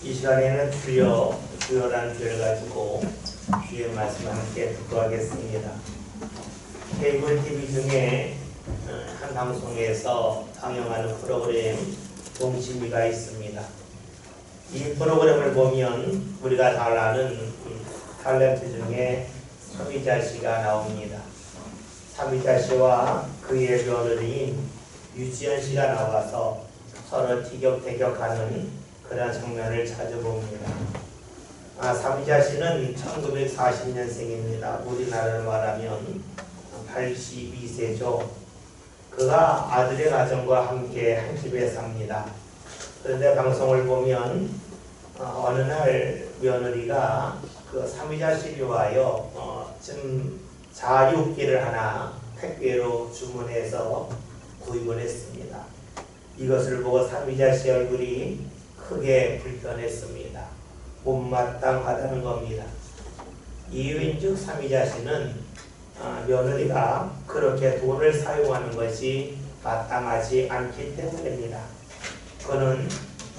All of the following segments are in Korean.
이 시간에는 주여라는 주를 가지고 주의 말씀을 함께 듣고 하겠습니다. 케이블 TV 중에 한 방송에서 방영하는 프로그램 동치미가 있습니다. 이 프로그램을 보면 우리가 잘 아는 탤런트 중에 서미자 씨가 나옵니다. 서미자 씨와 그의 며느리인 유지연 씨가 나와서 서로 티격태격하는 그런 장면을 자주 봅니다. 서미자 씨는 1940년생입니다. 우리나라로 말하면 82세죠. 그가 아들의 가정과 함께 한 집에 삽니다. 그런데 방송을 보면 어느 날 며느리가 그 서미자 씨를 위하여 좀 자유기를 하나 택배로 주문해서 구입을 했습니다. 이것을 보고 서미자 씨 얼굴이 크게 불편했습니다. 못마땅하다는 겁니다. 이유인즉 서미자 씨는 며느리가 그렇게 돈을 사용하는 것이 마땅하지 않기 때문입니다. 그는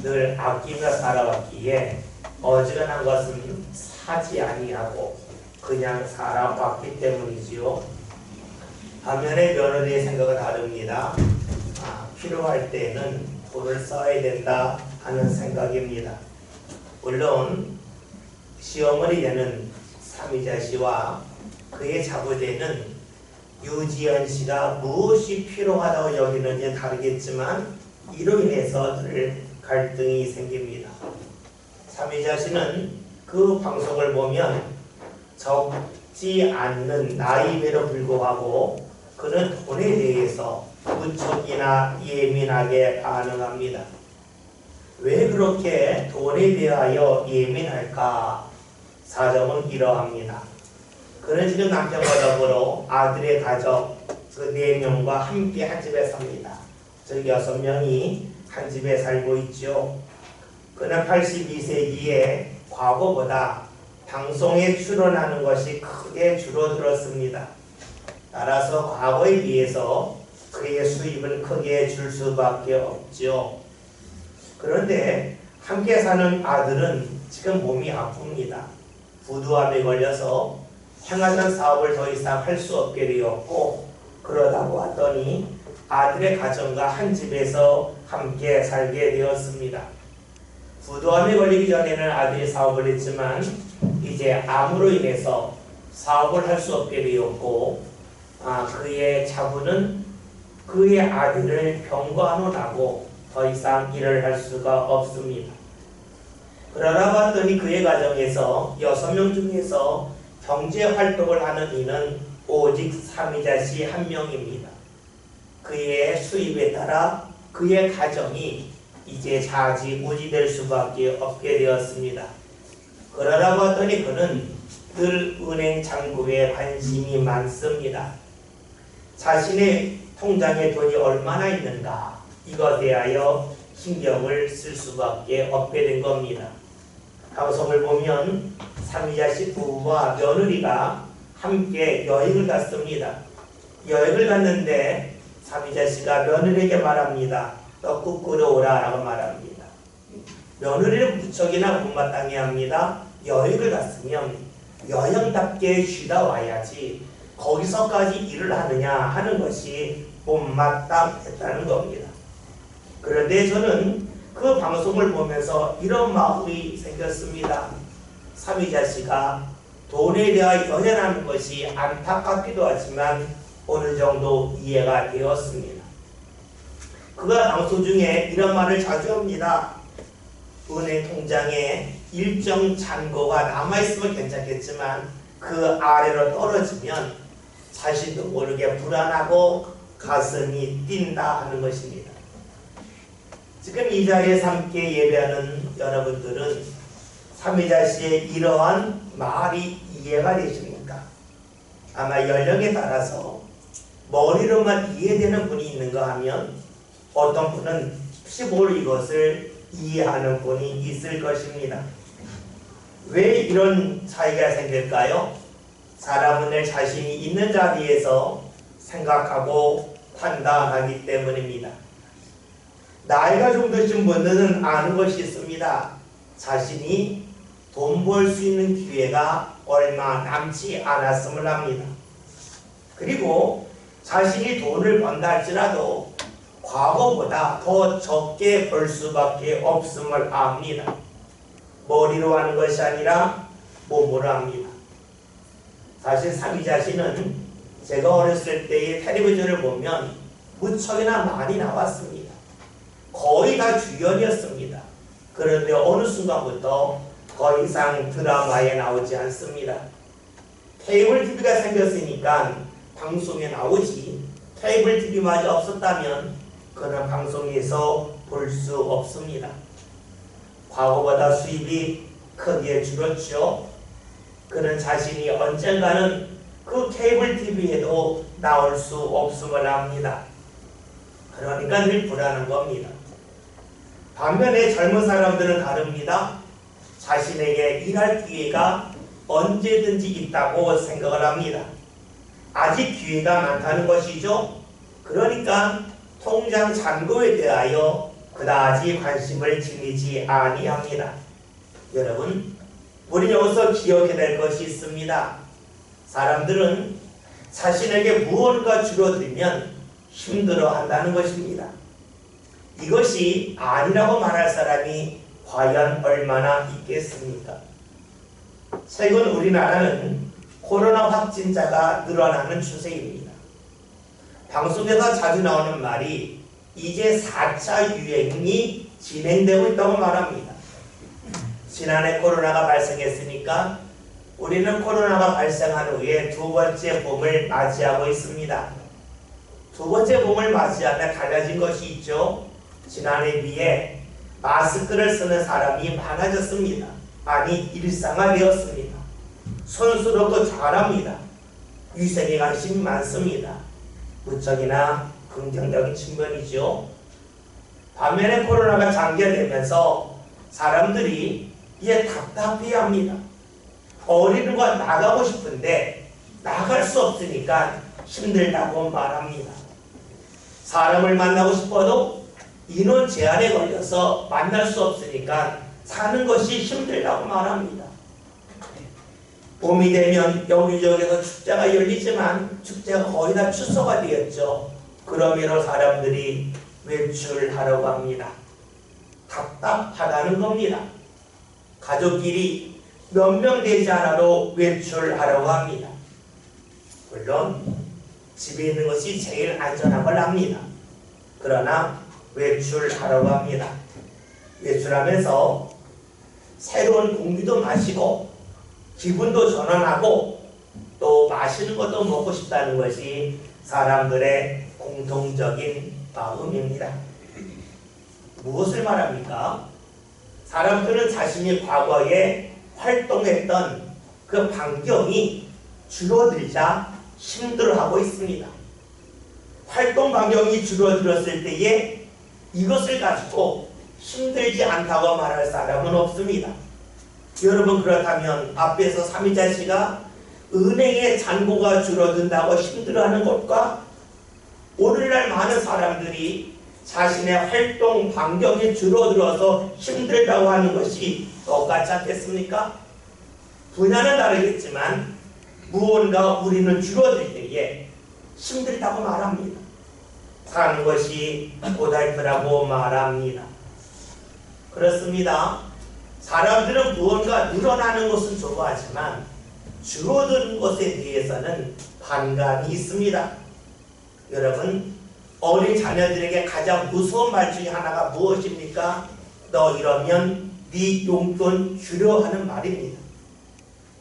늘 아끼며 살아왔기에 어지간한 것은 사지 아니하고 그냥 살아왔기 때문이지요. 반면에 며느리의 생각은 다릅니다. 필요할 때는 돈을 써야 된다 하는 생각입니다. 물론 시어머니 되는 서미자 씨와 그의 자부되는 유지연 씨가 무엇이 필요하다고 여기는지 다르겠지만 이로 인해서 늘 갈등이 생깁니다. 서미자 씨는 그 방송을 보면 적지 않는 나이에도 불구하고 그는 돈에 대해서 무척이나 예민하게 반응합니다. 왜 그렇게 돈에 대하여 예민할까? 사정은 이러합니다. 그는 지금 남편과 더불어 아들의 가족 그 4명과 함께 한 집에 삽니다. 즉 6명이 한 집에 살고 있죠. 그는 82세기에 과거보다 방송에 출연하는 것이 크게 줄어들었습니다. 따라서 과거에 비해서 그의 수입은 크게 줄 수밖에 없죠. 그런데 함께 사는 아들은 지금 몸이 아픕니다. 부두암에 걸려서 행하던 사업을 더 이상 할 수 없게 되었고, 그러다고 하더니 아들의 가정과 한 집에서 함께 살게 되었습니다. 부두암에 걸리기 전에는 아들이 사업을 했지만 이제 암으로 인해서 사업을 할 수 없게 되었고, 그의 자부는 그의 아들을 병과로 나고 더 이상 일을 할 수가 없습니다. 그러라고 하더니 그의 가정에서 6명 중에서 경제활동을 하는 이는 오직 서미자 씨 한 명입니다. 그의 수입에 따라 그의 가정이 이제 좌지우지될 수밖에 없게 되었습니다. 그러라고 하더니 그는 늘 은행 잔고에 관심이 많습니다. 자신의 통장에 돈이 얼마나 있는가 이것에 대하여 신경을 쓸 수밖에 없게 된 겁니다. 방송을 보면 서미자 씨 부부와 며느리가 함께 여행을 갔습니다. 여행을 갔는데 서미자 씨가 며느리에게 말합니다. 떡국 끓여오라 라고 말합니다. 며느리를 무척이나 못마땅해 합니다. 여행을 갔으면 여행답게 쉬다 와야지 거기서까지 일을 하느냐 하는 것이 못마땅했다는 겁니다. 그런데 저는 그 방송을 보면서 이런 마음이 생겼습니다. 서미자 씨가 돈에 대하여 연연하는 것이 안타깝기도 하지만 어느 정도 이해가 되었습니다. 그가 방송 중에 이런 말을 자주 합니다. 은행 통장에 일정 잔고가 남아있으면 괜찮겠지만 그 아래로 떨어지면 자신도 모르게 불안하고 가슴이 뛴다 하는 것입니다. 지금 이 자리에서 함께 예배하는 여러분들은 서미자 씨의 이러한 말이 이해가 되십니까? 아마 연령에 따라서 머리로만 이해되는 분이 있는가 하면 어떤 분은 혹시 모를 이것을 이해하는 분이 있을 것입니다. 왜 이런 차이가 생길까요? 사람은 늘 자신이 있는 자리에서 생각하고 판단하기 때문입니다. 나이가 좀 드신 분들은 아는 것이 있습니다. 자신이 돈 벌 수 있는 기회가 얼마 남지 않았음을 합니다. 그리고 자신이 돈을 번다 할지라도 과거보다 더 적게 벌 수밖에 없음을 압니다. 머리로 하는 것이 아니라 몸으로 합니다. 사실 사미자 씨는 제가 어렸을 때의 텔레비전을 보면 무척이나 많이 나왔습니다. 거의 다 주연이었습니다. 그런데 어느 순간부터 더 이상 드라마에 나오지 않습니다. 케이블 TV가 생겼으니까 방송에 나오지, 케이블 TV마저 없었다면 그는 방송에서 볼 수 없습니다. 과거보다 수입이 크게 줄었죠. 그는 자신이 언젠가는 그 케이블 TV에도 나올 수 없음을 압니다. 그러니까 늘 불안한 겁니다. 반면에 젊은 사람들은 다릅니다. 자신에게 일할 기회가 언제든지 있다고 생각을 합니다. 아직 기회가 많다는 것이죠. 그러니까 통장 잔고에 대하여 그다지 관심을 지니지 아니합니다. 여러분, 우리 여기서 기억해야 될 것이 있습니다. 사람들은 자신에게 무언가 줄어들면 힘들어한다는 것입니다. 이것이 아니라고 말할 사람이 과연 얼마나 있겠습니까? 최근 우리나라는 코로나 확진자가 늘어나는 추세입니다. 방송에서 자주 나오는 말이 이제 4차 유행이 진행되고 있다고 말합니다. 지난해 코로나가 발생했으니까 우리는 코로나가 발생한 후에 두 번째 봄을 맞이하고 있습니다. 두 번째 봄을 맞이하며 달라진 것이 있죠. 지난해에 비해 마스크를 쓰는 사람이 많아졌습니다. 아니, 일상화되었습니다. 손수로도 잘합니다. 위생에 관심이 많습니다. 무척이나 긍정적인 측면이죠. 반면에 코로나가 장기화되면서 사람들이 이제 답답해합니다. 어린이가 나가고 싶은데 나갈 수 없으니까 힘들다고 말합니다. 사람을 만나고 싶어도 인원 제한에 걸려서 만날 수 없으니까 사는 것이 힘들다고 말합니다. 봄이 되면 여기저기서 축제가 열리지만 축제가 거의 다 취소가 되었죠. 그러므로 사람들이 외출하려고 합니다. 답답하다는 겁니다. 가족끼리 몇 명 되지 않아도 외출하려고 합니다. 물론 집에 있는 것이 제일 안전한 걸 압니다. 그러나 외출하려고 합니다. 외출하면서 새로운 공기도 마시고 기분도 전환하고 또 맛있는 것도 먹고 싶다는 것이 사람들의 공통적인 마음입니다. 무엇을 말합니까? 사람들은 자신이 과거에 활동했던 그 반경이 줄어들자 힘들어하고 있습니다. 활동 반경이 줄어들었을 때에 이것을 가지고 힘들지 않다고 말할 사람은 없습니다. 여러분, 그렇다면 앞에서 삼위자 씨가 은행의 잔고가 줄어든다고 힘들어하는 것과 오늘날 많은 사람들이 자신의 활동 반경이 줄어들어서 힘들다고 하는 것이 똑같지 않겠습니까? 분야는 다르겠지만 무언가 우리는 줄어들 때에 힘들다고 말합니다. 사는 것이 고달프다고 말합니다. 그렇습니다. 사람들은 무언가 늘어나는 것은 좋아하지만 줄어드는 것에 대해서는 반감이 있습니다. 여러분, 어린 자녀들에게 가장 무서운 말 중에 하나가 무엇입니까? 너 이러면 네 용돈 줄여 하는 말입니다.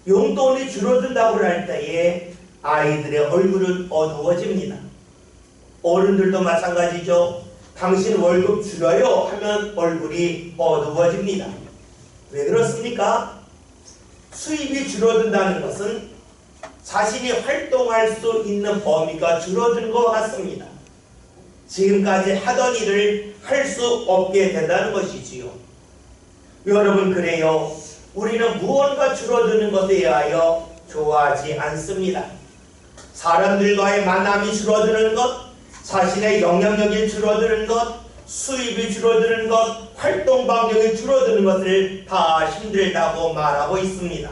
용돈이 줄어든다고 할 때에 아이들의 얼굴은 어두워집니다. 어른들도 마찬가지죠. 당신 월급 줄여요 하면 얼굴이 어두워집니다. 왜 그렇습니까? 수입이 줄어든다는 것은 자신이 활동할 수 있는 범위가 줄어드는 것 같습니다. 지금까지 하던 일을 할 수 없게 된다는 것이지요. 여러분, 그래요. 우리는 무언가 줄어드는 것에 대하여 좋아하지 않습니다. 사람들과의 만남이 줄어드는 것, 자신의 영향력이 줄어드는 것, 수입이 줄어드는 것, 활동 반경이 줄어드는 것을 다 힘들다고 말하고 있습니다.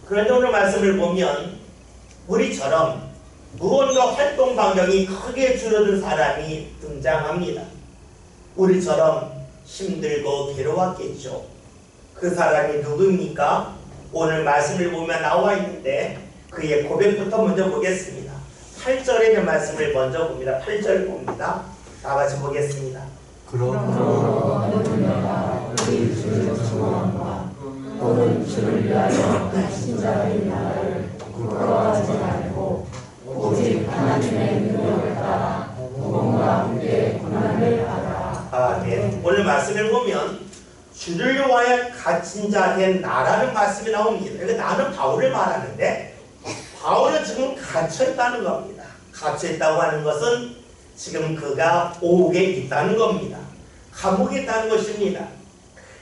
그런데 오늘 말씀을 보면 우리처럼 무언가 활동 반경이 크게 줄어든 사람이 등장합니다. 우리처럼 힘들고 괴로웠겠죠. 그 사람이 누구입니까? 오늘 말씀을 보면 나와 있는데 그의 고백부터 먼저 보겠습니다. 8절에 있는 말씀을 먼저 봅니다. 8절 봅니다. 다 같이 보겠습니다. 그러므로 내가 우리 주의 소망과 또는 주를 위하여 가신 자의 나라를 부끄러워하지 말고 오직 하나님의 능력을 따라 무언가 함께 고난을 받아. 네. 오늘 말씀을 보면 주를 위하여 갇힌 자 된 나라는 말씀이 나옵니다. 이거 나는 바울을 말하는데 바울은 지금 갇혀있다는 겁니다. 갇혀있다고 하는 것은 지금 그가 옥에 있다는 겁니다. 감옥에 있다는 것입니다.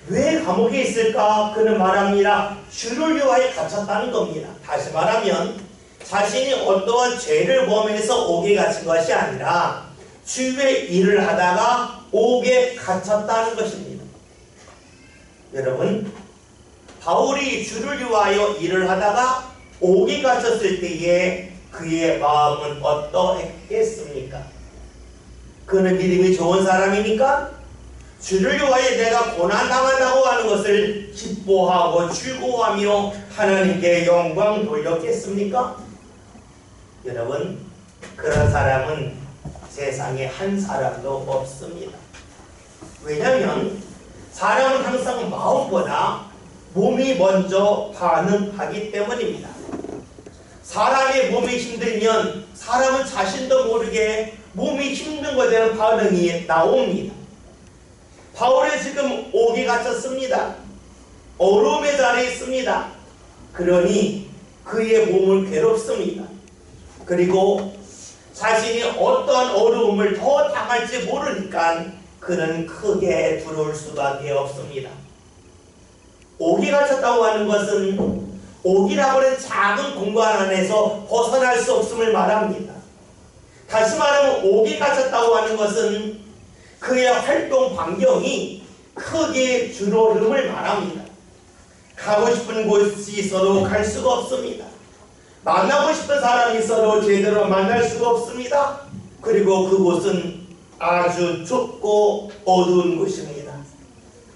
왜 감옥에 있을까? 그는 말합니다. 주를 위하여 갇혔다는 겁니다. 다시 말하면 자신이 어떠한 죄를 범해서 옥에 갇힌 것이 아니라 주의 일을 하다가 옥에 갇혔다는 것입니다. 여러분, 바울이 주를 위하여 일을 하다가 옥에 갇혔을 때에 그의 마음은 어떠했겠습니까? 그는 믿음이 좋은 사람이니까 주를 위하여 내가 고난당한다고 하는 것을 기뻐하고 즐거워하며 하나님께 영광 돌렸겠습니까? 여러분, 그런 사람은 세상에 한 사람도 없습니다. 왜냐하면 사람은 항상 마음보다 몸이 먼저 반응하기 때문입니다. 사람의 몸이 힘들면 사람은 자신도 모르게 몸이 힘든 것에 대한 반응이 나옵니다. 바울은 지금 옥에 갇혔습니다. 어려움의 자리에 있습니다. 그러니 그의 몸은 괴롭습니다. 그리고 자신이 어떤 어려움을 더 당할지 모르니까 그는 크게 두려울 수밖에 없습니다. 옥에 갇혔다고 하는 것은 옥이라고 하는 작은 공간 안에서 벗어날 수 없음을 말합니다. 다시 말하면 옥에 갇혔다고 하는 것은 그의 활동 반경이 크게 줄어듦을 말합니다. 가고 싶은 곳이 있어도 갈 수가 없습니다. 만나고 싶은 사람이 있어도 제대로 만날 수가 없습니다. 그리고 그곳은 아주 좁고 어두운 곳입니다.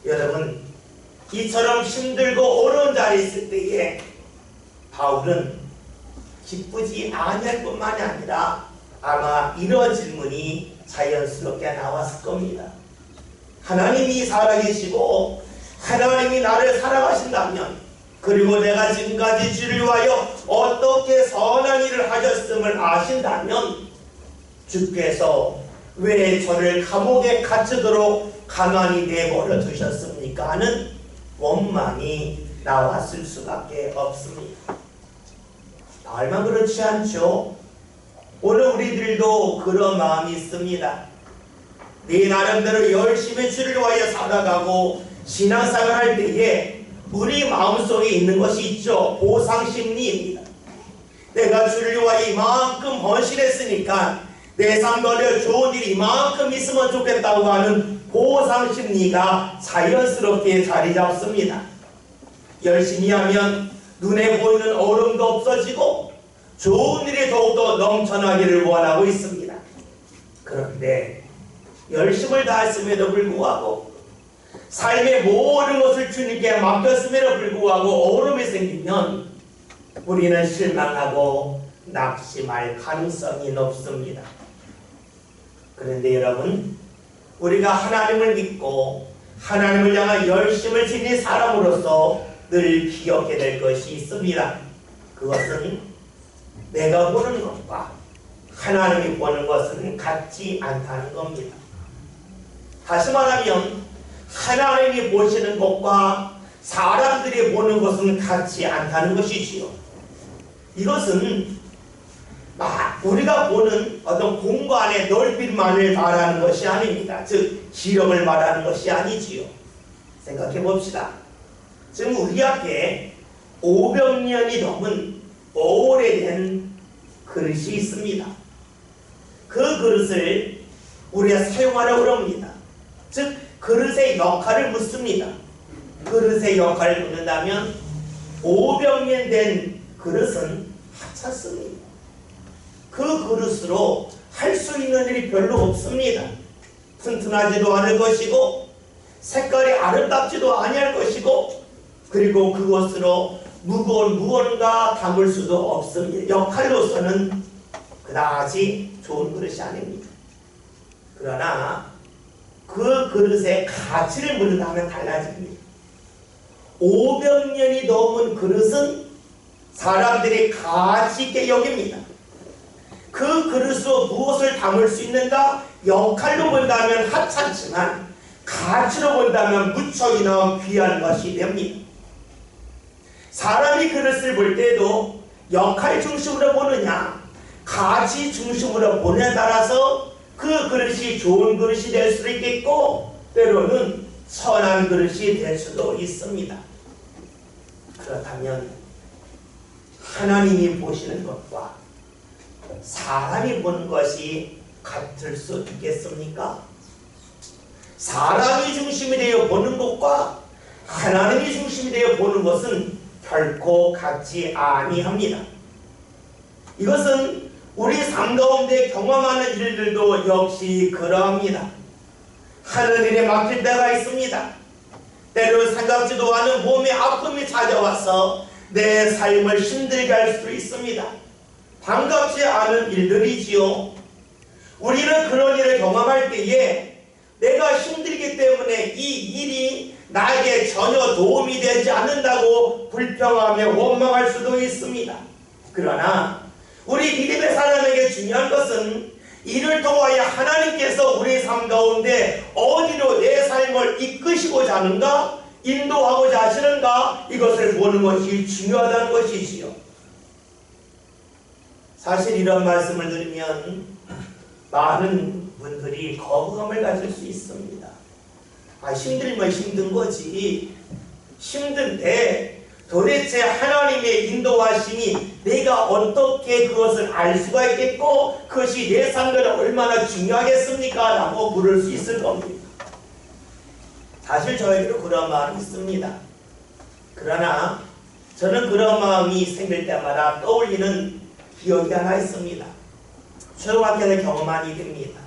여러분, 이처럼 힘들고 어려운 자리에 있을 때에 바울은 기쁘지 아니할 뿐만이 아니라 아마 이런 질문이 자연스럽게 나왔을 겁니다. 하나님이 살아계시고 하나님이 나를 사랑하신다면, 그리고 내가 지금까지 주를 위하여 어떻게 선한 일을 하셨음을 아신다면 주께서 왜 저를 감옥에 갇히도록 가만히 내버려 두셨습니까? 하는 원망이 나왔을 수밖에 없습니다. 얼마나 그렇지 않죠? 오늘 우리들도 그런 마음이 있습니다. 네 나름대로 열심히 주를 위하여 살아가고 신앙생활 할 때에 우리 마음속에 있는 것이 있죠. 보상심리입니다. 내가 주를 위하여 이만큼 헌신했으니까 내 삶에 좋은 일이 이만큼 있으면 좋겠다고 하는 보상심리가 자연스럽게 자리 잡습니다. 열심히 하면 눈에 보이는 어려움도 없어지고 좋은 일이 더욱더 넘쳐나기를 원하고 있습니다. 그런데 열심을 다했음에도 불구하고 삶의 모든 것을 주님께 맡겼음에도 불구하고 어려움이 생기면 우리는 실망하고 낙심할 가능성이 높습니다. 그런데 여러분, 우리가 하나님을 믿고 하나님을 향한 열심을 지닌 사람으로서 늘 기억해야 될 것이 있습니다. 그것은 내가 보는 것과 하나님이 보는 것은 같지 않다는 겁니다. 다시 말하면 하나님이 보시는 것과 사람들이 보는 것은 같지 않다는 것이지요. 이것은 우리가 보는 어떤 공간의 넓이만을 말하는 것이 아닙니다. 즉 지름을 말하는 것이 아니지요. 생각해 봅시다. 지금 우리 앞에 500년이 넘은 오래된 그릇이 있습니다. 그 그릇을 우리가 사용하려고 합니다. 즉 그릇의 역할을 묻습니다. 그릇의 역할을 묻는다면 500년 된 그릇은 하찮습니다. 그 그릇으로 할 수 있는 일이 별로 없습니다. 튼튼하지도 않을 것이고 색깔이 아름답지도 아니할 것이고 그리고 그것으로 무거운 무언가 담을 수도 없습니다. 역할로서는 그다지 좋은 그릇이 아닙니다. 그러나 그 그릇의 가치를 묻는다면 달라집니다. 500년이 넘은 그릇은 사람들이 가치 있게 여깁니다. 그 그릇으로 무엇을 담을 수 있는가? 역할로 본다면 하찮지만 가치로 본다면 무척이나 귀한 것이 됩니다. 사람이 그릇을 볼 때도 역할 중심으로 보느냐 가치 중심으로 보느냐에 따라서 그 그릇이 좋은 그릇이 될 수도 있겠고 때로는 선한 그릇이 될 수도 있습니다. 그렇다면 하나님이 보시는 것과 사람이 보는 것이 같을 수 있겠습니까? 사람이 중심이 되어 보는 것과 하나님이 중심이 되어 보는 것은 결코 같지 아니합니다. 이것은 우리 삶 가운데 경험하는 일들도 역시 그러합니다. 하는 일에 막힐 때가 있습니다. 때로 생각지도 않은 몸의 아픔이 찾아와서 내 삶을 힘들게 할 수도 있습니다. 반갑지 않은 일들이지요. 우리는 그런 일을 경험할 때에 내가 힘들기 때문에 이 일이 나에게 전혀 도움이 되지 않는다고 불평하며 원망할 수도 있습니다. 그러나 우리 믿음의 사람에게 중요한 것은 이를 통하여 하나님께서 우리 삶 가운데 어디로 내 삶을 이끄시고자 하는가, 인도하고자 하시는가, 이것을 보는 것이 중요하다는 것이지요. 사실 이런 말씀을 들으면 많은 분들이 거부감을 가질 수 있습니다. 힘들면 힘든 거지. 힘든데 도대체 하나님의 인도하심이 내가 어떻게 그것을 알 수가 있겠고 그것이 내 삶에 얼마나 중요하겠습니까? 라고 물을 수 있을 겁니다. 사실 저에게도 그런 마음이 있습니다. 그러나 저는 그런 마음이 생길 때마다 떠올리는 기억이 하나 있습니다. 초등학교 때 경험한 일입니다.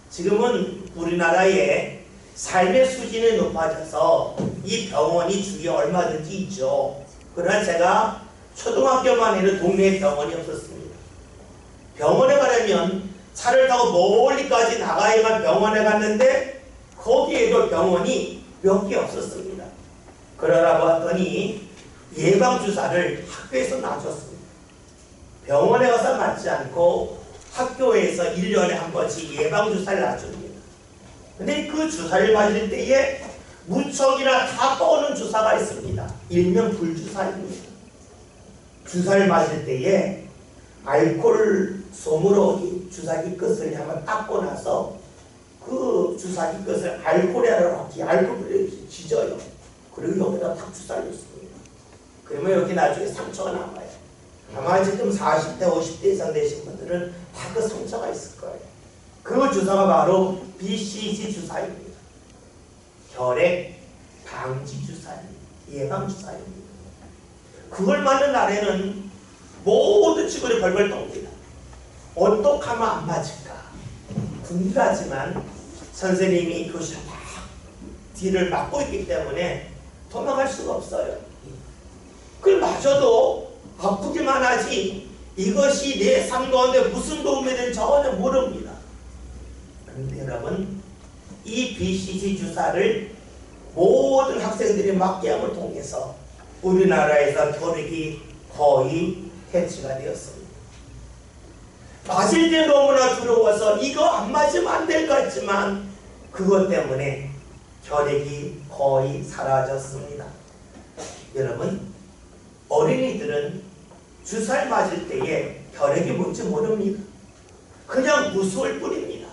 지금은 우리나라에 삶의 수준이 높아져서 이 병원이 주위에 얼마든지 있죠. 그러나 제가 초등학교만 해도 동네에 병원이 없었습니다. 병원에 가려면 차를 타고 멀리까지 나가야만 병원에 갔는데 거기에도 병원이 몇 개 없었습니다. 그러라고 하더니 예방주사를 학교에서 놔줬습니다. 병원에 가서 맞지 않고 학교에서 1년에 한 번씩 예방주사를 놔줍니다. 근데 그 주사를 맞을 때에 무척이나 다 떠오는 주사가 있습니다. 일명 불주사입니다. 주사를 맞을 때에 알코올 솜으로 이 주사기 끝을 한번 닦고 나서 그 주사기 끝을 알코올에다가 알코올을 지져요. 그리고 여기다 탁 주사를 줬습니다. 그러면 여기 나중에 상처가 남아요. 아마 지금 40대, 50대 이상 되신 분들은 다 그 상처가 있을 거예요. 그 주사가 바로 BCG 주사입니다. 혈액 방지 주사입니다. 예방 주사입니다. 그걸 맞는 날에는 모든 친구들이 벌벌 떱니다. 어떻게 하면 안 맞을까? 궁금하지만 선생님이 교실을 막 뒤를 막고 있기 때문에 도망갈 수가 없어요. 그걸 맞아도 아프기만 하지 이것이 내 삶 가운데 무슨 도움이 되는지 전혀 모릅니다. 그런데 여러분, 이 BCG 주사를 모든 학생들이 맞게 함을 통해서 우리나라에서 교육이 거의 해치가 되었습니다. 맞을 때 너무나 두려워서 이거 안 맞으면 안 될 것 같지만 그것 때문에 혈액이 거의 사라졌습니다. 여러분, 어린이들은 주사를 맞을 때에 혈액이 뭔지 모릅니다. 그냥 무서울 뿐입니다.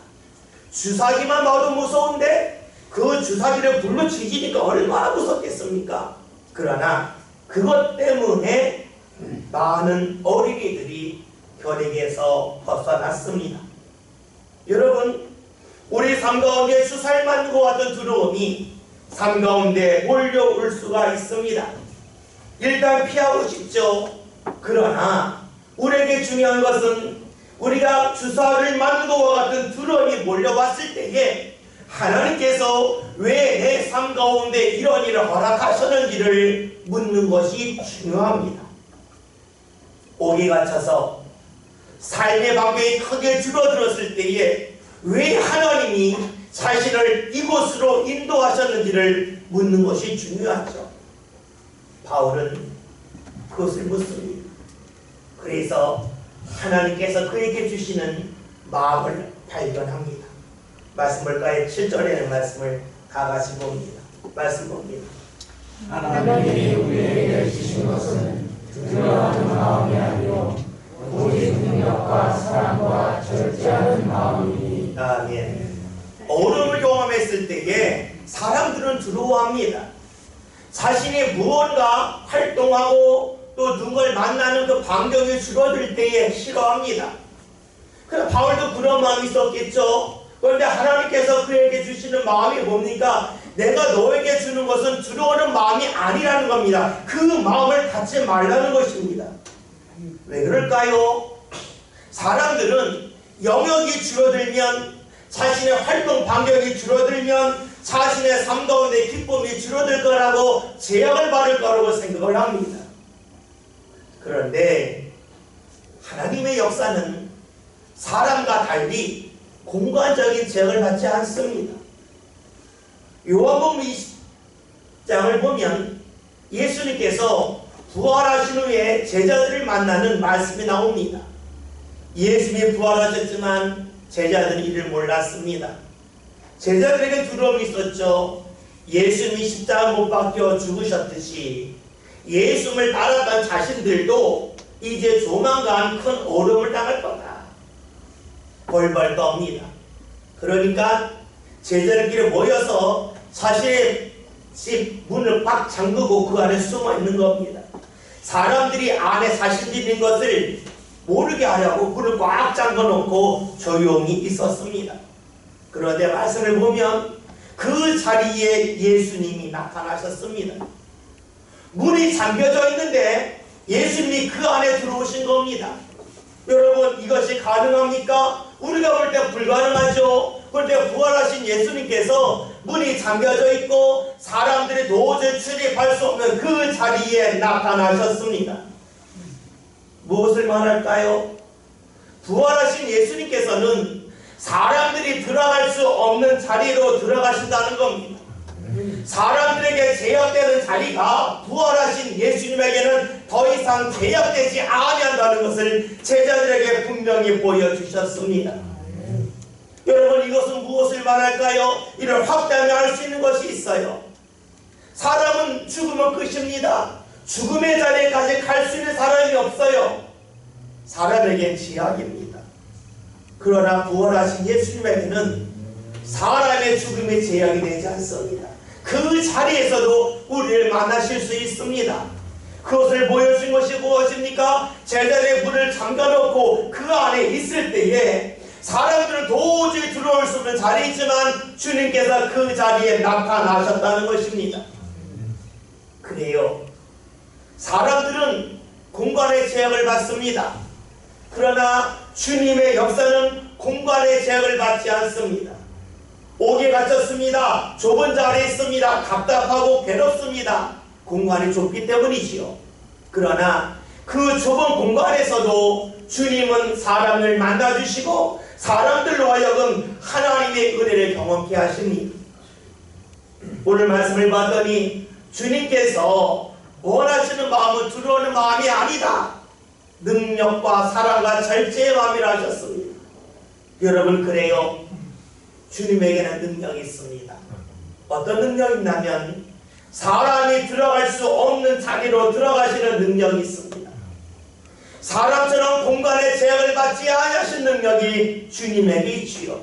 주사기만 봐도 무서운데 그 주사기를 불로 지지니까 얼마나 무섭겠습니까? 그러나 그것 때문에 많은 어린이들이 혈액에서 벗어났습니다. 여러분, 우리 삶 가운데 주사를 맞는 것 같은 두려움이 삶 가운데 몰려올 수가 있습니다. 일단 피하고 싶죠. 그러나 우리에게 중요한 것은 우리가 주사를 맞는 것과 같은 두려움이 몰려왔을 때에 하나님께서 왜 내 삶 가운데 이런 일을 허락하셨는지를 묻는 것이 중요합니다. 옥에 갇혀서 삶의 방향이 크게 줄어들었을 때에 왜 하나님이 자신을 이곳으로 인도하셨는지를 묻는 것이 중요하죠. 바울은 그것을 묻습니다. 그래서 하나님께서 그에게 주시는 마음을 발견합니다. 말씀 볼까요? 7절에는 말씀을 다 같이 봅니다. 말씀 봅니다. 하나님이 우리에게 주신 것은 두려워하는 마음이 아니요 오직 능력과 사랑과 절제하는 마음이니. 아멘. 어려움을 경험했을 때에 사람들은 두려워합니다. 자신이 무언가 활동하고 또 누군가를 만나는 그 반경이 줄어들 때에 싫어합니다. 그래서 바울도 그런 마음이 있었겠죠. 그런데 하나님께서 그에게 주시는 마음이 뭡니까? 내가 너에게 주는 것은 두려워하는 마음이 아니라는 겁니다. 그 마음을 갖지 말라는 것입니다. 왜 그럴까요? 사람들은 영역이 줄어들면, 자신의 활동 반경이 줄어들면 자신의 삶 가운데 기쁨이 줄어들 거라고 제약을 받을 거라고 생각을 합니다. 그런데 하나님의 역사는 사람과 달리 공간적인 제약을 받지 않습니다. 요한복음 20장을 보면 예수님께서 부활하신 후에 제자들을 만나는 말씀이 나옵니다. 예수님이 부활하셨지만 제자들은 이를 몰랐습니다. 제자들에게 두려움이 있었죠. 예수님이 십자가 못 박혀 죽으셨듯이 예수님을 따랐던 자신들도 이제 조만간 큰 어려움을 당할 거다. 벌벌 떱니다. 그러니까 제자들끼리 모여서 자신의 집 문을 꽉 잠그고 그 안에 숨어 있는 겁니다. 사람들이 안에 자신들이 있는 것을 모르게 하려고 문을 꽉 잠궈 놓고 조용히 있었습니다. 그런데 말씀을 보면 그 자리에 예수님이 나타나셨습니다. 문이 잠겨져 있는데 예수님이 그 안에 들어오신 겁니다. 여러분, 이것이 가능합니까? 우리가 볼 때 불가능하죠. 그런데 부활하신 예수님께서 문이 잠겨져 있고 사람들이 도저히 출입할 수 없는 그 자리에 나타나셨습니다. 무엇을 말할까요? 부활하신 예수님께서는 사람들이 들어갈 수 없는 자리로 들어가신다는 겁니다. 사람들에게 제약되는 자리가 부활하신 예수님에게는 더 이상 제약되지 아니한다는 것을 제자들에게 분명히 보여주셨습니다. 여러분, 이것은 무엇을 말할까요? 이를 확대하며 알 수 있는 것이 있어요. 사람은 죽으면 끝입니다. 죽음의 자리에까지 갈 수 있는 사람이 없어요. 사람에겐 제약입니다. 그러나 부활하신 예수님에게는 사람의 죽음이 제약이 되지 않습니다. 그 자리에서도 우리를 만나실 수 있습니다. 그것을 보여준 것이 무엇입니까? 제자들의 문을 잠가놓고 그 안에 있을 때에 사람들은 도저히 들어올 수 없는 자리이지만 주님께서 그 자리에 나타나셨다는 것입니다. 그래요. 사람들은 공간의 제약을 받습니다. 그러나 주님의 역사는 공간의 제약을 받지 않습니다. 옥에 갇혔습니다. 좁은 자리에 있습니다. 답답하고 괴롭습니다. 공간이 좁기 때문이지요. 그러나 그 좁은 공간에서도 주님은 사람을 만나주시고 사람들로 하여금 하나님의 은혜를 경험케 하십니다. 오늘 말씀을 봤더니 주님께서 원하시는 마음은 두려워하는 마음이 아니다. 능력과 사랑과 절제의 마음이라 하셨습니다. 여러분, 그래요. 주님에게는 능력이 있습니다. 어떤 능력이 있냐면 사람이 들어갈 수 없는 자리로 들어가시는 능력이 있습니다. 사람처럼 공간의 제약을 받지 아니하신 능력이 주님에게 있지요.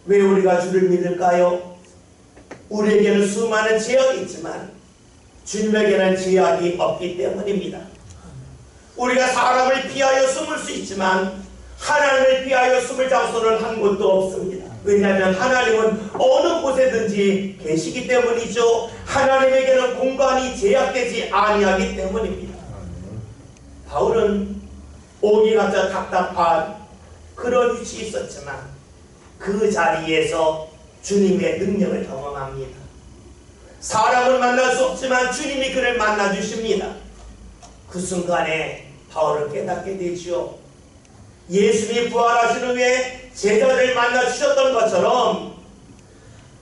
왜 우리가 주를 믿을까요? 우리에게는 수많은 제약이 있지만 주님에게는 제약이 없기 때문입니다. 우리가 사람을 피하여 숨을 수 있지만 하나님을 피하여 숨을 장소는 한 곳도 없습니다. 왜냐하면 하나님은 어느 곳에든지 계시기 때문이죠. 하나님에게는 공간이 제약되지 아니하기 때문입니다. 바울은 오기 같아 답답한 그런 위치에 있었지만 그 자리에서 주님의 능력을 경험합니다. 사람을 만날 수 없지만 주님이 그를 만나 주십니다. 그 순간에 바울은 깨닫게 되죠. 예수님이 부활하신 후에 제자들을 만나 주셨던 것처럼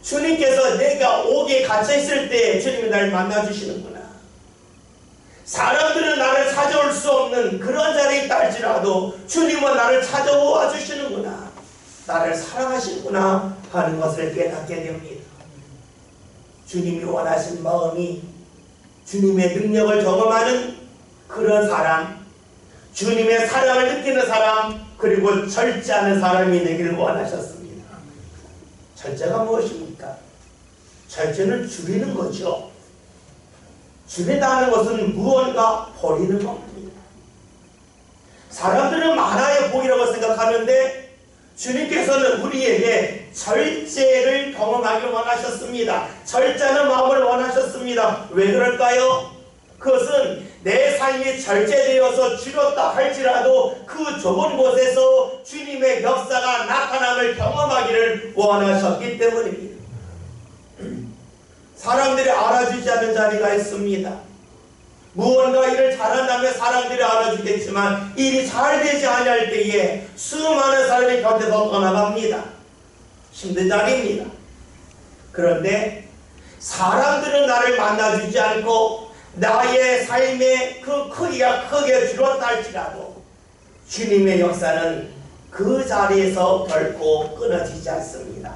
주님께서 내가 옥에 갇혀 있을 때 주님이 나를 만나 주시는구나. 사람들은 나를 찾아올 수 없는 그런 자리에 있다 할지라도 주님은 나를 찾아와 주시는구나. 나를 사랑하시는구나 하는 것을 깨닫게 됩니다. 주님이 원하신 마음이 주님의 능력을 경험하는 그런 사람, 주님의 사랑을 느끼는 사람, 그리고 절제하는 사람이 되기를 원하셨습니다. 절제가 무엇입니까? 절제는 줄이는 거죠. 줄이다는 것은 무언가 버리는 겁니다. 사람들은 만화의 복이라고 생각하는데 주님께서는 우리에게 절제를 경험하길 원하셨습니다. 절제하는 마음을 원하셨습니다. 왜 그럴까요? 그것은 내 삶이 절제되어서 줄였다 할지라도 그 좁은 곳에서 주님의 역사가 나타남을 경험하기를 원하셨기 때문입니다. 사람들이 알아주지 않는 자리가 있습니다. 무언가 일을 잘한다면 사람들이 알아주겠지만 일이 잘 되지 않을 때에 수많은 사람이 곁에서 떠나갑니다. 힘든 자리입니다. 그런데 사람들은 나를 만나주지 않고 나의 삶의 그 크기가 크게 줄었다 할지라도 주님의 역사는 그 자리에서 결코 끊어지지 않습니다.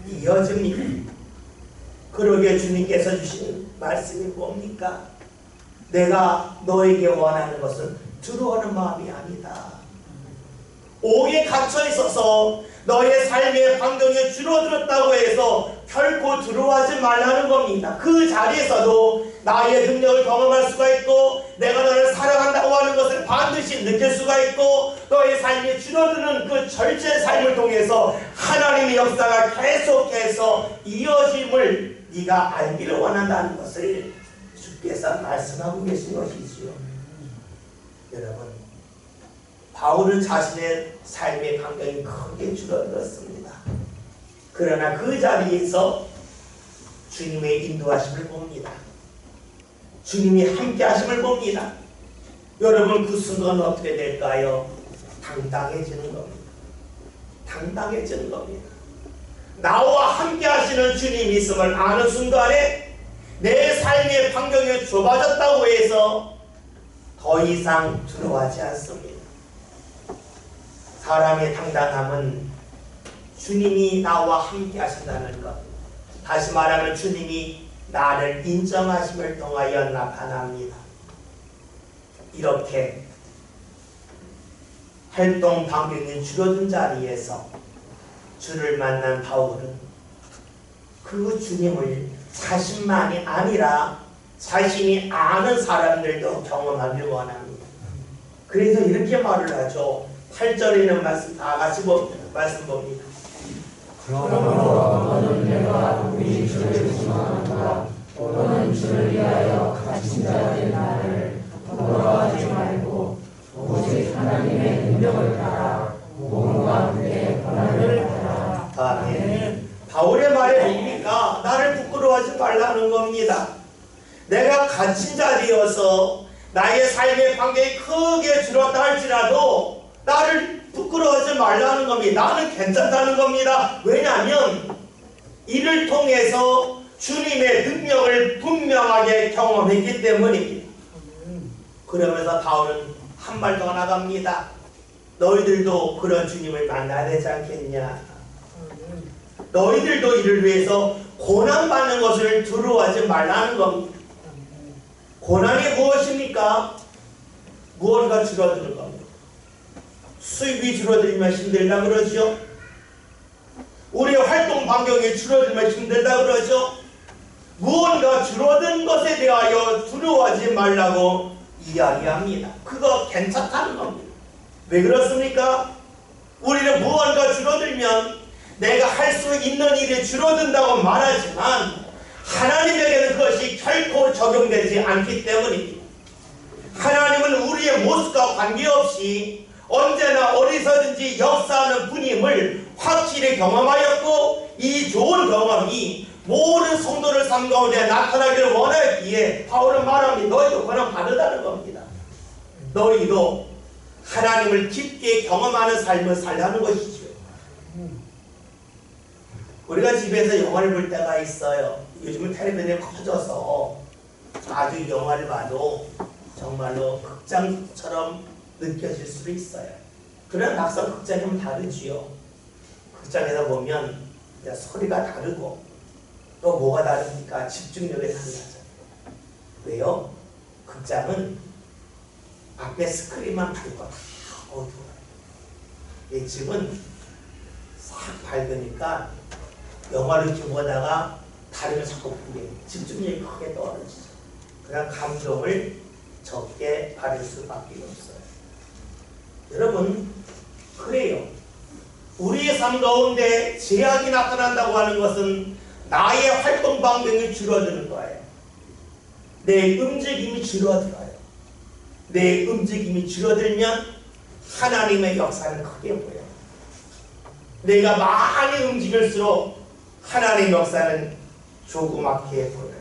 이어집니다. 그러게 주님께서 주신 말씀이 뭡니까? 내가 너에게 원하는 것은 들어오는 마음이 아니다. 옥에 갇혀 있어서 너의 삶의 환경이 줄어들었다고 해서 결코 들어오지 말라는 겁니다. 그 자리에서도 나의 능력을 경험할 수가 있고 내가 너를 사랑한다고 하는 것을 반드시 느낄 수가 있고 너의 삶이 줄어드는 그 절제 삶을 통해서 하나님의 역사가 계속해서 이어짐을 네가 알기를 원한다는 것을 주께서 말씀하고 계신 것이지요. 여러분, 바울은 자신의 삶의 환경이 크게 줄어들었습니다. 그러나 그 자리에서 주님의 인도하심을 봅니다. 주님이 함께 하심을 봅니다. 여러분, 그 순간 어떻게 될까요? 당당해지는 겁니다. 당당해지는 겁니다. 나와 함께 하시는 주님이 있음을 아는 순간에 내 삶의 환경이 좁아졌다고 해서 더 이상 두려워하지 않습니다. 사람의 당당함은 주님이 나와 함께 하신다는 것, 다시 말하면 주님이 나를 인정하심을 통하여 나타납니다. 이렇게 활동 반경이 줄어든 자리에서 주를 만난 바울은 그 주님을 자신만이 아니라 자신이 아는 사람들도 경험하길 원합니다. 그래서 이렇게 말을 하죠. 8절에 있는 말씀 다 같이 말씀 봅니다. 그러므로 너는 내가 우리 주를 소망한다. 너는 주를 위하여 갇힌 자된 나를 부끄러워하지 말고 오직 하나님의 능력을 따라 몸과 함께 권한을 따라. 아멘. 바울의 말에 뭡니까? 나를 부끄러워하지 말라는 겁니다. 내가 갇힌 자리여서 나의 삶의 관계가 크게 줄었다 할지라도 나를 부끄러워하지 말라는 겁니다. 나는 괜찮다는 겁니다. 왜냐하면 이를 통해서 주님의 능력을 분명하게 경험했기 때문입니다. 그러면서 바울은 한 발 더 나갑니다. 너희들도 그런 주님을 만나야 되지 않겠냐? 너희들도 이를 위해서 고난받는 것을 두려워하지 말라는 겁니다. 고난이 무엇입니까? 무언가 줄어드는 겁니다. 수입이 줄어들면 힘들다 그러죠. 우리의 활동 반경이 줄어들면 힘들다 그러죠. 무언가 줄어든 것에 대하여 두려워하지 말라고 이야기합니다. 그거 괜찮다는 겁니다. 왜 그렇습니까? 우리는 무언가 줄어들면 내가 할 수 있는 일이 줄어든다고 말하지만 하나님에게는 그것이 결코 적용되지 않기 때문입니다. 하나님은 우리의 모습과 관계없이 언제나 어디서든지 역사하는 분임을 확실히 경험하였고, 이 좋은 경험이 모든 성도를 삶 가운데 나타나기를 원하기에 바울은 말합니다. 너희도 권한 받으라는 겁니다. 너희도 하나님을 깊게 경험하는 삶을 살라는 것이죠. 우리가 집에서 영화를 볼 때가 있어요. 요즘은 텔레비전이 커져서 아주 영화를 봐도 정말로 극장처럼 느껴질 수도 있어요. 그러나 막상 극장이면 다르지요. 극장에서 보면 소리가 다르고 또 뭐가 다르니까 집중력이 달라져요. 왜요? 극장은 앞에 스크린만 밝고 다 어두워요. 이 집은 싹 밝으니까 영화를 이렇게 보다가 다르면 자꾸 보게 집중력이 크게 떨어지죠. 그냥 감정을 적게 받을 수밖에 없어요. 여러분, 그래요. 우리의 삶 가운데 제약이 나타난다고 하는 것은 나의 활동 반경이 줄어드는 거예요. 내 움직임이 줄어들어요. 내 움직임이 줄어들면 하나님의 역사는 크게 보여요. 내가 많이 움직일수록 하나님의 역사는 조그맣게 보여요.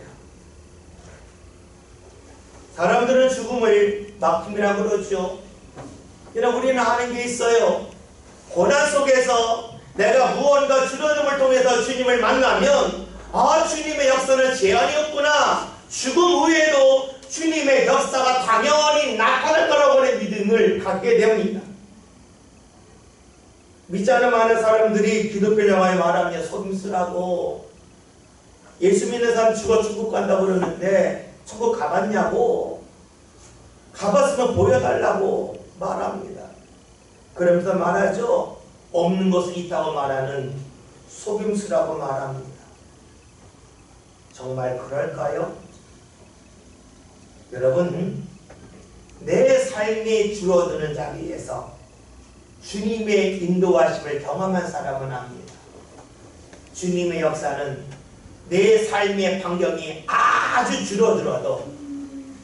사람들은 죽음을 막힘이라고 그러죠. 여러분, 우리는 아는 게 있어요. 고난 속에서 내가 무언가 줄어듦을 통해서 주님을 만나면 주님의 역사는 제한이 없구나. 죽음 후에도 주님의 역사가 당연히 나타날 거라고 하는 믿음을 갖게 됩니다. 믿지 않는 많은 사람들이 기독교 영화에 말하면 속임수라고, 예수 믿는 사람 죽어 천국 간다고 그러는데 천국 가봤냐고, 가봤으면 보여달라고 말합니다. 그러면서 말하죠. 없는 것은 있다고 말하는 속임수라고 말합니다. 정말 그럴까요? 여러분, 내 삶이 줄어드는 자리에서 주님의 인도하심을 경험한 사람은 압니다. 주님의 역사는 내 삶의 반경이 아주 줄어들어도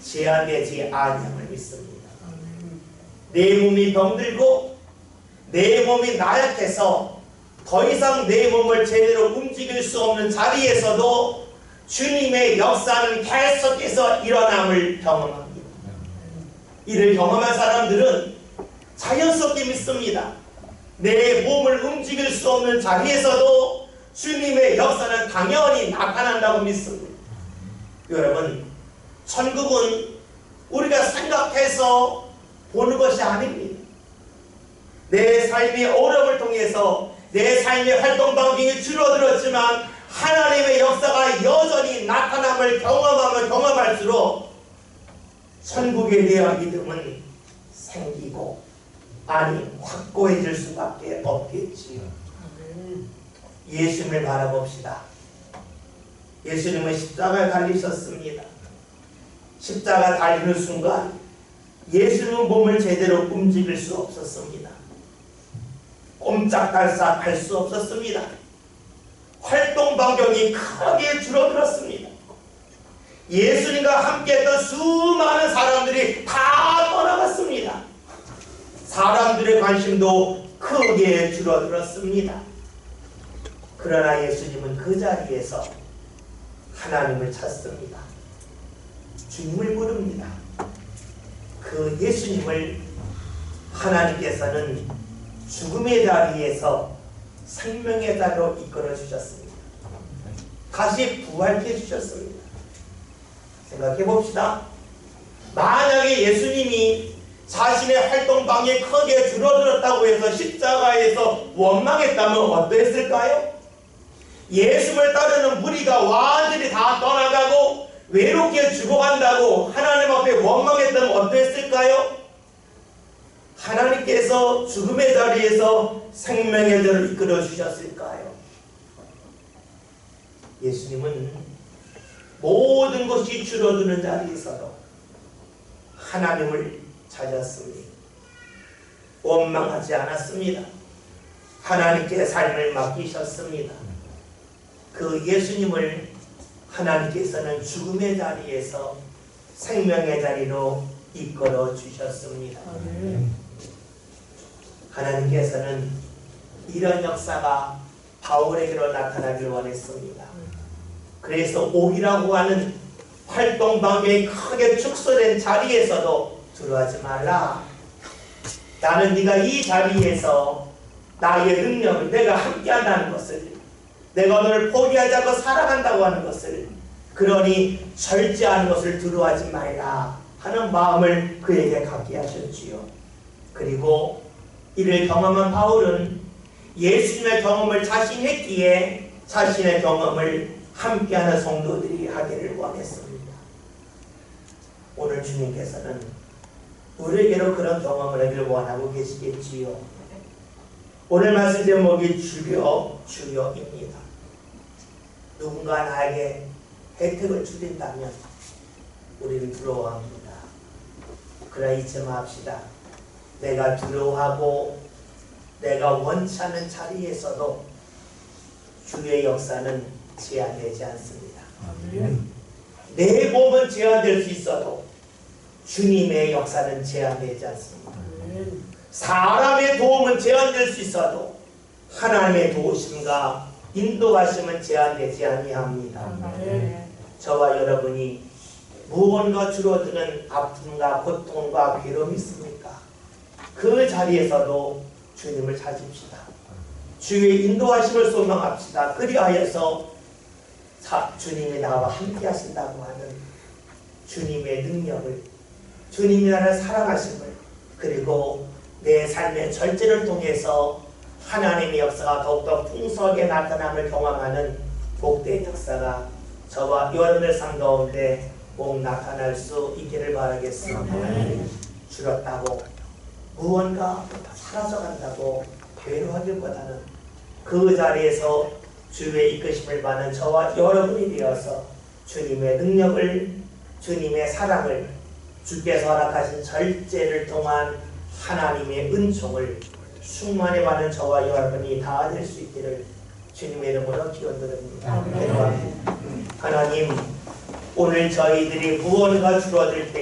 제한되지 아니함을 믿습니다. 내 몸이 병들고 내 몸이 나약해서 더 이상 내 몸을 제대로 움직일 수 없는 자리에서도 주님의 역사는 계속해서 일어남을 경험합니다. 이를 경험한 사람들은 자연스럽게 믿습니다. 내 몸을 움직일 수 없는 자리에서도 주님의 역사는 당연히 나타난다고 믿습니다. 여러분, 천국은 우리가 생각해서 보는 것이 아닙니다. 내 삶의 어려움을 통해서 내 삶의 활동 반경이 줄어들었지만 하나님의 역사가 여전히 나타남을 경험하면 경험할수록 천국에 대한 믿음은 생기고 확고해질 수밖에 없겠지요. 예수님을 바라봅시다. 예수님은 십자가에 달리셨습니다. 십자가 달리는 순간 예수님은 몸을 제대로 움직일 수 없었습니다. 꼼짝달싹 할 수 없었습니다. 활동 반경이 크게 줄어들었습니다. 예수님과 함께했던 수많은 사람들이 다 떠나갔습니다. 사람들의 관심도 크게 줄어들었습니다. 그러나 예수님은 그 자리에서 하나님을 찾습니다. 주님을 부릅니다. 그 예수님을 하나님께서는 죽음의 자리에서 생명의 자리로 이끌어 주셨습니다. 다시 부활해 주셨습니다. 생각해 봅시다. 만약에 예수님이 자신의 활동 방이 크게 줄어들었다고 해서 십자가에서 원망했다면 어떠했을까요? 예수를 따르는 무리가 완전히 다 떠나가고 외롭게 죽어간다고 하나님 앞에 원망했다면 어떠했을까요? 하나님께서 죽음의 자리에서 생명의 자리를 이끌어 주셨을까요? 예수님은 모든 것이 줄어드는 자리에서도 하나님을 찾았습니다. 원망하지 않았습니다. 하나님께 삶을 맡기셨습니다. 그 예수님을 하나님께서는 죽음의 자리에서 생명의 자리로 이끌어 주셨습니다. 하나님께서는 이런 역사가 바울에게로 나타나길 원했습니다. 그래서 옥이라고 하는 활동 방향이 크게 축소된 자리에서도 들어가지 말라. 나는 네가 이 자리에서 나의 능력을 내가 함께한다는 것을, 내가 너를 포기하지 않고 살아간다고 하는 것을, 그러니 절제하는 것을 두려워하지 말라 하는 마음을 그에게 갖게 하셨지요. 그리고 이를 경험한 바울은 예수님의 경험을 자신이 했기에 자신의 경험을 함께하는 성도들이 하기를 원했습니다. 오늘 주님께서는 우리에게로 그런 경험을 하기를 원하고 계시겠지요. 오늘 말씀 제목이 주여입니다. 누군가 나에게 혜택을 주린다면 우리는 두려워합니다. 그러나 잊지 맙시다. 내가 두려워하고 내가 원치 않는 자리에서도 주의 역사는 제한되지 않습니다. 내 몸은 제한될 수 있어도 주님의 역사는 제한되지 않습니다. 사람의 도움은 제한될 수 있어도 하나님의 도우심과 인도하심은 제한되지 아니합니다. 저와 여러분이 무언가 줄어드는 아픔과 고통과 괴로움이 있습니까? 그 자리에서도 주님을 찾읍시다. 주의 인도하심을 소망합시다. 그리하여서 주님이 나와 함께 하신다고 하는 주님의 능력을, 주님이 나를 사랑하심을, 그리고 내 삶의 절제를 통해서 하나님의 역사가 더욱더 풍성하게 나타남을 경험하는 복된 역사가 저와 여러분의 삶 가운데 꼭 나타날 수 있기를 바라겠습니다. 줄었다고 무언가 사라져간다고 괴로워하기보다는 그 자리에서 주의 이끄심을 받는 저와 여러분이 되어서 주님의 능력을, 주님의 사랑을, 주께서 허락하신 절제를 통한 하나님의 은총을 충만히 받는 저와 여러분이 다 될 수 있기를 주님의 이름으로 기원드립니다. 하나님, 오늘 저희들이 무언가 줄어들 때